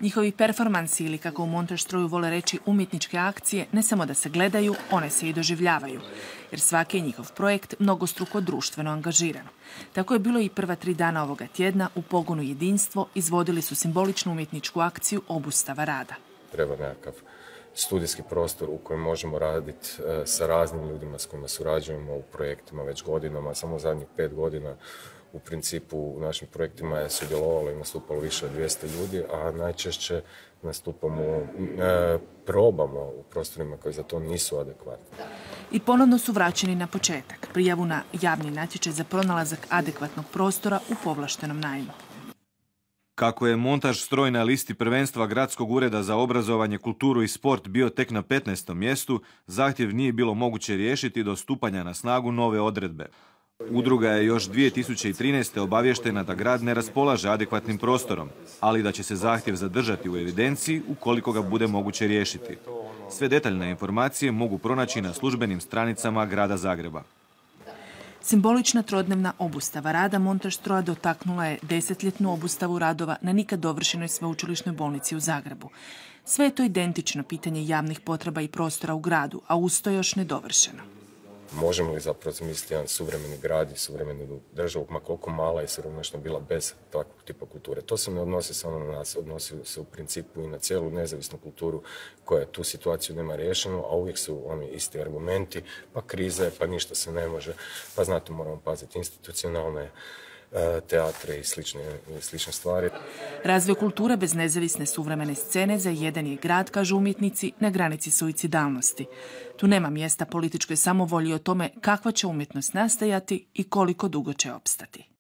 Njihovi performansi ili, kako u Montažstroju vole reći, umjetničke akcije, ne samo da se gledaju, one se i doživljavaju. Jer svaki je njihov projekt mnogostruko društveno angažiran. Tako je bilo i prva 3 dana ovoga tjedna u pogonu Jedinstvo izvodili su simboličnu umjetničku akciju obustava rada. Treba nekakav studijski prostor u kojem možemo raditi sa raznim ljudima s kojima surađujemo u projektima već godinama. Samo zadnjih 5 godina u principu u našim projektima je sudjelovalo i nastupalo više od 200 ljudi, a najčešće nastupamo, probamo u prostorima koji za to nisu adekvatni. I ponovno su vraćeni na početak, prijavu na javni natječaj za pronalazak adekvatnog prostora u povlaštenom najmu. Kako je Montažstroj na listi prvenstva Gradskog ureda za obrazovanje, kulturu i sport bio tek na 15. mjestu, zahtjev nije bilo moguće riješiti do stupanja na snagu nove odredbe. Udruga je još 2013. obavještena da grad ne raspolaže adekvatnim prostorom, ali da će se zahtjev zadržati u evidenciji ukoliko ga bude moguće riješiti. Sve detaljne informacije mogu pronaći na službenim stranicama grada Zagreba. Simbolična trodnevna obustava rada Montažstroja dotaknula je 10-ljetnu obustavu radova na nikad dovršenoj sveučilišnoj bolnici u Zagrebu. Sve je to identično pitanje javnih potreba i prostora u gradu, a uz to još nedovršeno. Možemo li zapravo zamisliti jedan suvremeni grad i suvremenu državu, ma koliko mala i siromašna bila bez takvog tipa kulture? To se ne odnosi samo na nas, odnosi se u principu i na cijelu nezavisnu kulturu koja tu situaciju nema riješenu, a uvijek su oni isti argumenti, pa krize, pa ništa se ne može, pa znate moramo paziti institucionalne teatre i slične stvari. Razvoj kulture bez nezavisne suvremene scene za jedan je grad, kažu umjetnici, na granici suicidalnosti. Tu nema mjesta političkoj samovolji o tome kakva će umjetnost nastajati i koliko dugo će opstati.